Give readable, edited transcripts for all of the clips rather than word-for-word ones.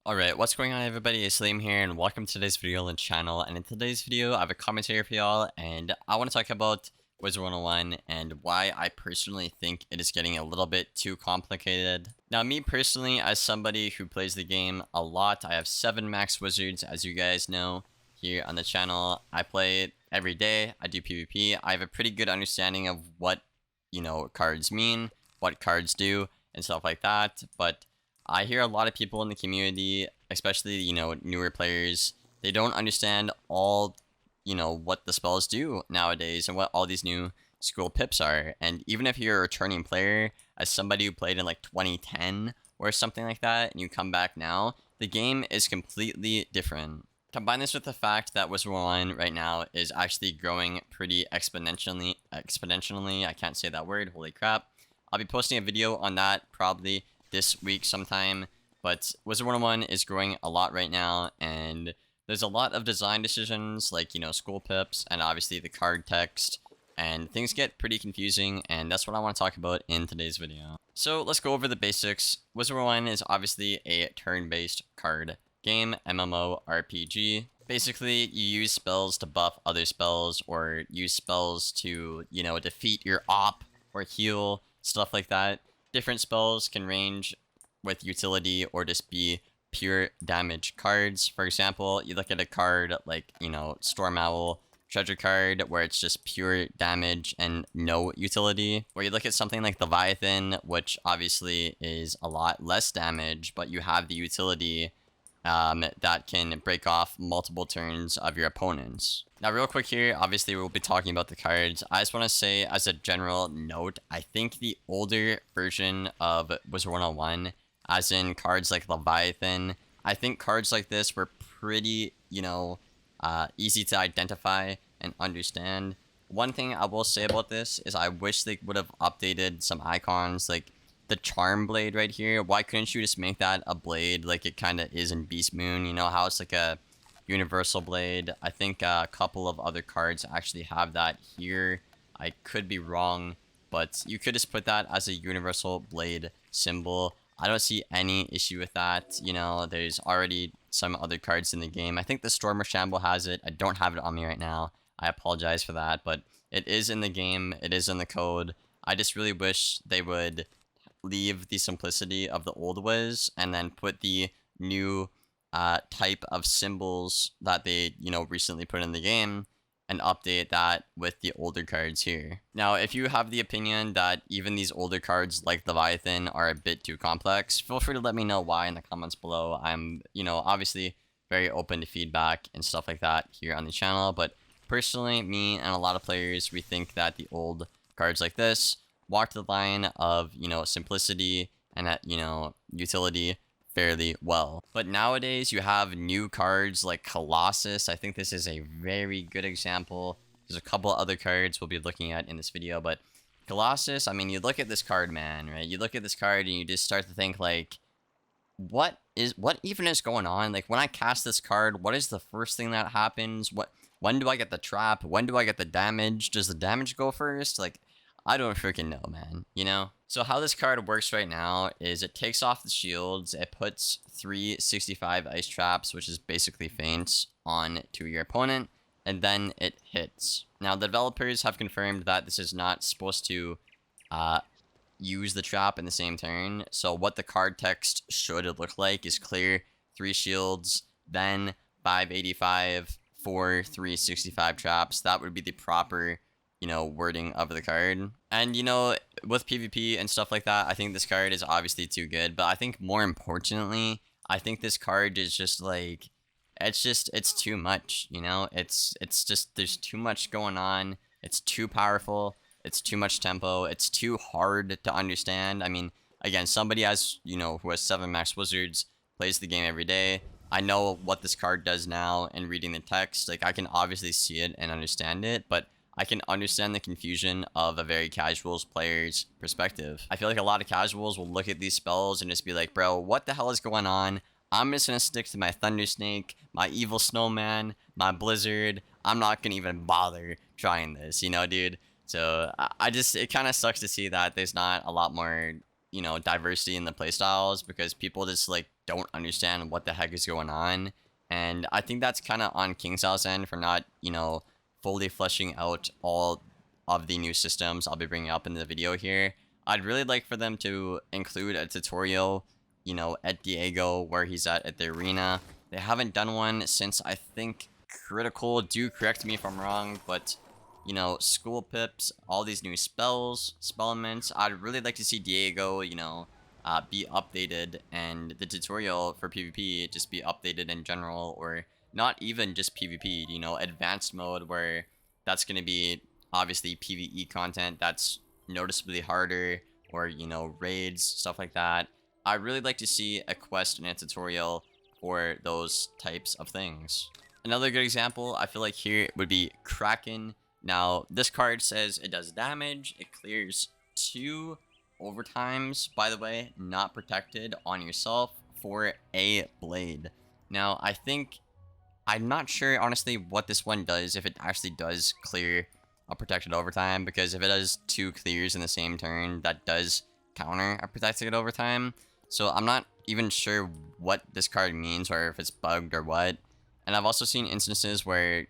Alright, what's going on everybody, it's Liam here and welcome to today's video on the channel. And in today's video I have a commentary for y'all and I want to talk about Wizard101 and why I personally think it is getting a little bit too complicated. Now me personally, as somebody who plays the game a lot, I have 7 max wizards as you guys know here on the channel. I play it every day, I do PvP, I have a pretty good understanding of what, cards mean, what cards do and stuff like that, but I hear a lot of people in the community, especially, newer players, they don't understand all, what the spells do nowadays and what all these new school pips are. And even if you're a returning player, as somebody who played in like 2010 or something like that, and you come back now, the game is completely different. Combine this with the fact that Wizard101 right now is actually growing pretty exponentially. I can't say that word, holy crap. I'll be posting a video on that probably this week sometime, but Wizard101 is growing a lot right now, and there's a lot of design decisions like, school pips and obviously the card text, and things get pretty confusing, and that's what I want to talk about in today's video. So let's go over the basics. Wizard101 is obviously a turn-based card game, MMORPG. Basically, you use spells to buff other spells, or use spells to, defeat your op or heal, stuff like that. Different spells can range with utility or just be pure damage cards. For example, you look at a card like, Storm Owl Treasure card where it's just pure damage and no utility. Or you look at something like Leviathan, which obviously is a lot less damage, but you have the utility that can break off multiple turns of your opponents. Now, real quick here, obviously we'll be talking about the cards. I just want to say, as a general note, I think the older version of Wizard101, as in cards like Leviathan, I think cards like this were pretty, easy to identify and understand. One thing I will say about this is I wish they would have updated some icons, like the charm blade right here. Why couldn't you just make that a blade like it kind of is in Beast Moon? You know how it's like a universal blade? I think a couple of other cards actually have that here. I could be wrong, but you could just put that as a universal blade symbol. I don't see any issue with that. There's already some other cards in the game. I think the Stormer Shamble has it. I don't have it on me right now. I apologize for that, but it is in the game. It is in the code. I just really wish they would leave the simplicity of the old Wiz and then put the new type of symbols that they, recently put in the game and update that with the older cards here. Now, if you have the opinion that even these older cards like Leviathan are a bit too complex, feel free to let me know why in the comments below. I'm, obviously very open to feedback and stuff like that here on the channel, but personally, me and a lot of players, we think that the old cards like this walked the line of, simplicity and, utility fairly well. But nowadays, you have new cards like Colossus. I think this is a very good example. There's a couple other cards we'll be looking at in this video, but Colossus, I mean, you look at this card, man, right? You look at this card and you just start to think, like, what even is going on? Like, when I cast this card, what is the first thing that happens? When do I get the trap? When do I get the damage? Does the damage go first? Like, I don't freaking know, man, So how this card works right now is it takes off the shields, it puts 365 ice traps, which is basically feints, on to your opponent, and then it hits. Now, the developers have confirmed that this is not supposed to use the trap in the same turn, so what the card text should look like is clear 3 shields, then 585 for 365 traps. That would be the proper wording of the card. And, with PvP and stuff like that, I think this card is obviously too good. But I think more importantly, I think this card is just like, it's too much, It's just, there's too much going on. It's too powerful. It's too much tempo. It's too hard to understand. I mean, again, somebody who has 7 max wizards, plays the game every day. I know what this card does now, and reading the text, like, I can obviously see it and understand it, but I can understand the confusion of a very casuals player's perspective. I feel like a lot of casuals will look at these spells and just be like, bro, what the hell is going on? I'm just gonna stick to my Thunder Snake, my Evil Snowman, my Blizzard. I'm not gonna even bother trying this, dude? So it kind of sucks to see that there's not a lot more, diversity in the playstyles, because people just like don't understand what the heck is going on. And I think that's kind of on KingsIsle's end for not, fully fleshing out all of the new systems I'll be bringing up in the video here. I'd really like for them to include a tutorial, at Diego where he's at the arena. They haven't done one since, I think, Critical. Do correct me if I'm wrong, but school pips, all these new spells, spellments. I'd really like to see Diego, be updated, and the tutorial for PvP just be updated in general, or not even just PvP, advanced mode, where that's going to be obviously PvE content that's noticeably harder, or, raids, stuff like that. I'd really like to see a quest and a tutorial for those types of things. Another good example, I feel like here would be Kraken. Now, this card says it does damage, it clears 2 overtimes, by the way, not protected on yourself for a blade. Now, I'm not sure, honestly, what this one does, if it actually does clear a protected overtime, because if it does 2 clears in the same turn, that does counter a protected overtime. So I'm not even sure what this card means, or if it's bugged or what. And I've also seen instances where,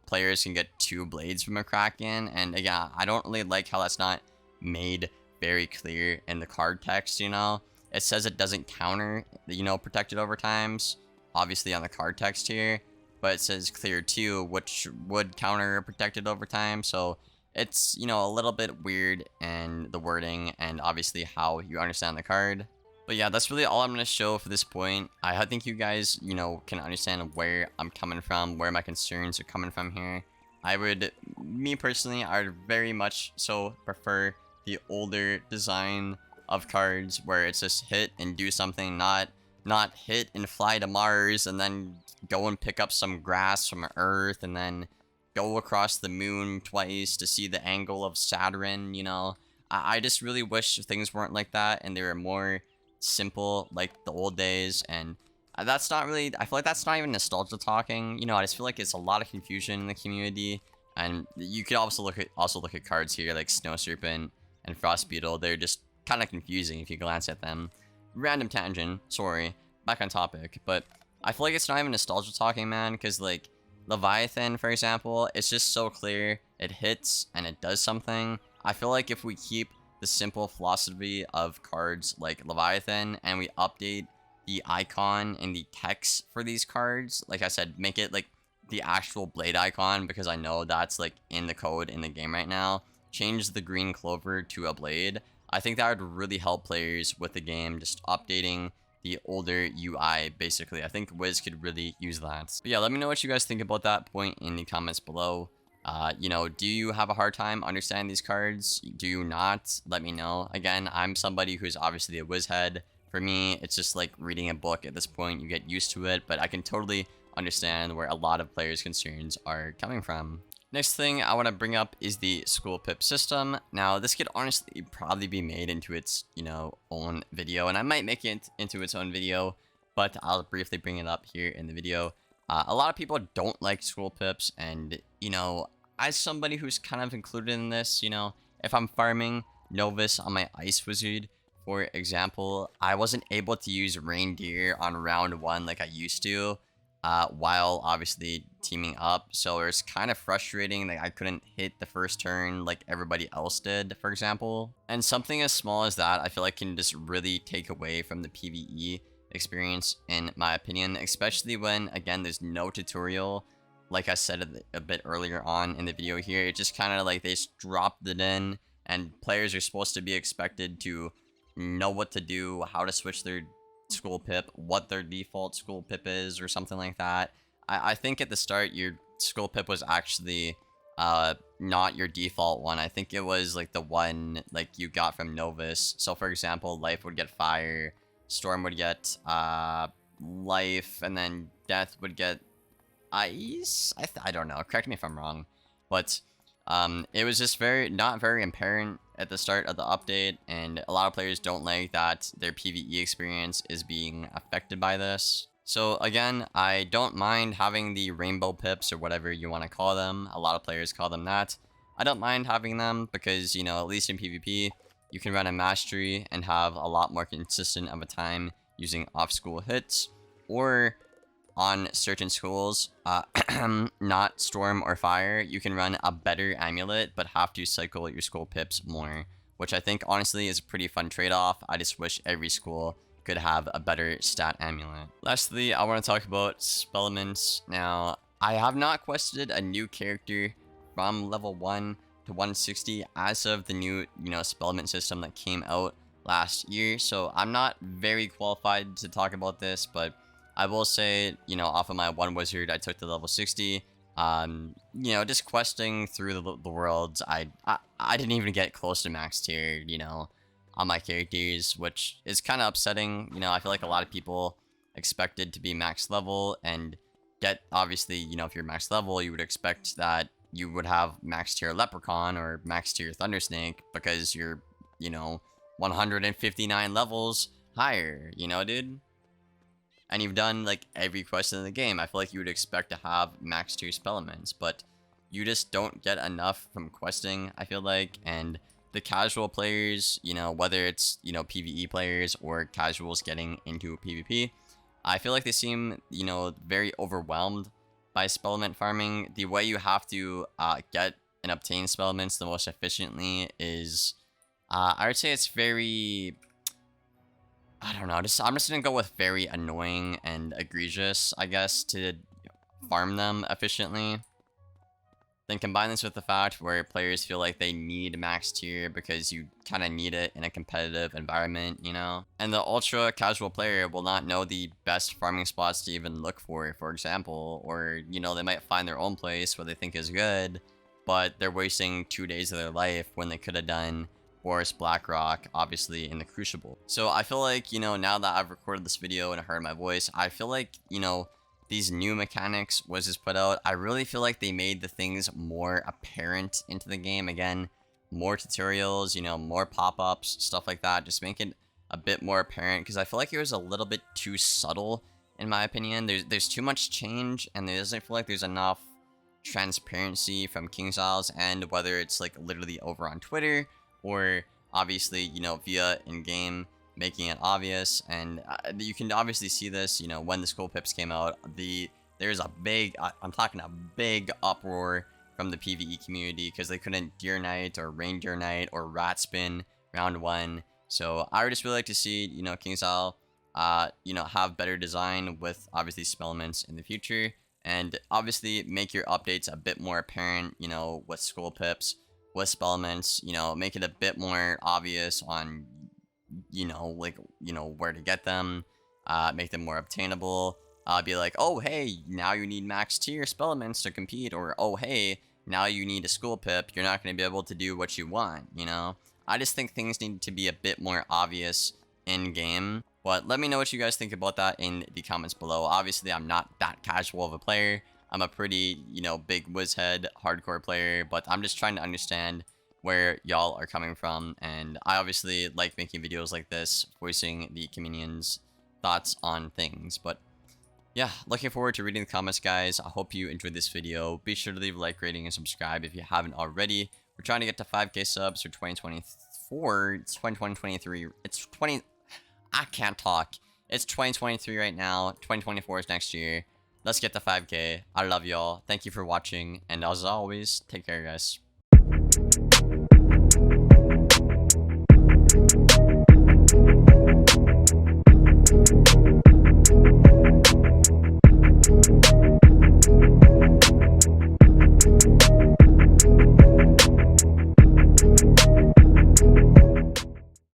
players can get 2 blades from a Kraken, and again, I don't really like how that's not made very clear in the card text, It says it doesn't counter, protected overtimes, obviously on the card text here, but it says clear 2, which would counter protected overtime, so it's, a little bit weird in the wording, and obviously how you understand the card. But yeah, that's really all I'm going to show for this point. I think you guys, can understand where I'm coming from, where my concerns are coming from here. Me personally, I would very much so prefer the older design of cards where it's just hit and do something, not hit and fly to Mars and then go and pick up some grass from Earth and then go across the moon twice to see the angle of Saturn, I just really wish things weren't like that and they were more simple like the old days. And that's not really, I feel like that's not even nostalgia talking, I just feel like it's a lot of confusion in the community. And you could also look at cards here like Snow Serpent and Frost Beetle. They're just kind of confusing if you glance at them. Random tangent, sorry, back on topic, but I feel like it's not even nostalgia talking, man, because like Leviathan, for example, it's just so clear, it hits and it does something. I feel like if we keep the simple philosophy of cards like Leviathan and we update the icon and the text for these cards, like I said, make it like the actual blade icon, because I know that's like in the code in the game right now. Change the green clover to a blade. I think that would really help players with the game, just updating the older UI, basically. I think Wiz could really use that. But yeah, let me know what you guys think about that point in the comments below. Do you have a hard time understanding these cards? Do you not? Let me know. Again, I'm somebody who's obviously a Wiz head. For me, it's just like reading a book at this point. You get used to it, but I can totally understand where a lot of players' concerns are coming from. Next thing I want to bring up is the school pip system. Now, this could honestly probably be made into its, own video, and I might make it into its own video, but I'll briefly bring it up here in the video. A lot of people don't like school pips, and, as somebody who's kind of included in this, if I'm farming Novus on my Ice Wizard, for example, I wasn't able to use Reindeer on round 1 like I used to, while obviously teaming up, so it was kind of frustrating that I couldn't hit the first turn like everybody else did, for example. And something as small as that, I feel like can just really take away from the PvE experience, in my opinion, especially when, again, there's no tutorial. Like I said a bit earlier on in the video here, it just kind of like they just dropped it in, and players are supposed to be expected to know what to do, how to switch their school pip, what their default school pip is, or something like that. I think at the start your school pip was actually not your default one. I think it was like the one like you got from Novus. So for example, Life would get Fire, Storm would get Life, and then Death would get Ice. I don't know, correct me if I'm wrong, but it was just not very apparent at the start of the update, and a lot of players don't like that their PvE experience is being affected by this. So again, I don't mind having the rainbow pips, or whatever you want to call them. A lot of players call them that. I don't mind having them because, at least in PvP, you can run a mastery and have a lot more consistent of a time using off-school hits, or on certain schools, not Storm or Fire, you can run a better amulet, but have to cycle your school pips more, which I think honestly is a pretty fun trade-off. I just wish every school could have a better stat amulet. Lastly, I want to talk about spellements. Now, I have not quested a new character from level 1 to 160 as of the new, spellement system that came out last year, so I'm not very qualified to talk about this, but I will say, off of my one wizard I took to level 60, just questing through the worlds, I didn't even get close to max tier, on my characters, which is kind of upsetting. I feel like a lot of people expected to be max level and get, obviously, if you're max level, you would expect that you would have max tier Leprechaun or max tier Thundersnake because you're, 159 levels higher, dude? And you've done, like, every quest in the game. I feel like you would expect to have max tier spellements, but you just don't get enough from questing, I feel like. And the casual players, whether it's, PvE players or casuals getting into PvP, I feel like they seem, very overwhelmed by spellement farming. The way you have to get and obtain spellements the most efficiently is, I would say it's very, I don't know, I'm just gonna go with very annoying and egregious, I guess, to farm them efficiently. Then combine this with the fact where players feel like they need max tier because you kind of need it in a competitive environment, And the ultra casual player will not know the best farming spots to even look for example, or, they might find their own place what they think is good, but they're wasting 2 days of their life when they could have done Boris Blackrock, obviously, in the Crucible. So I feel like, now that I've recorded this video and heard my voice, I feel like, these new mechanics Wizards put out, I really feel like they made the things more apparent into the game. Again, more tutorials, more pop-ups, stuff like that. Just make it a bit more apparent, because I feel like it was a little bit too subtle, in my opinion. There's too much change, and it doesn't feel like there's enough transparency from KingsIsle's end, whether it's, like, literally over on Twitter, or obviously, via in-game, making it obvious. And you can obviously see this, when the school pips came out, there's a big, I'm talking a big uproar from the PvE community because they couldn't Deer Knight or Reindeer Knight or Rat Spin round 1. So I would just really like to see, KingsIsle, have better design with obviously spellements in the future, and obviously make your updates a bit more apparent, with school pips, with spellements, make it a bit more obvious on, where to get them, make them more obtainable, be like, oh, hey, now you need max tier spellements to compete, or, oh, hey, now you need a school pip, you're not going to be able to do what you want, I just think things need to be a bit more obvious in-game, but let me know what you guys think about that in the comments below. Obviously, I'm not that casual of a player. I'm a pretty, big Wizhead hardcore player, but I'm just trying to understand where y'all are coming from, and I obviously like making videos like this, voicing the communion's thoughts on things. But yeah, looking forward to reading the comments, guys. I hope you enjoyed this video. Be sure to leave a like, rating, and subscribe if you haven't already. We're trying to get to 5K subs for 2024. It's 2023. It's 20... I can't talk. It's 2023 right now. 2024 is next year. Let's get to 5K. I love y'all. Thank you for watching. And as always, take care, guys.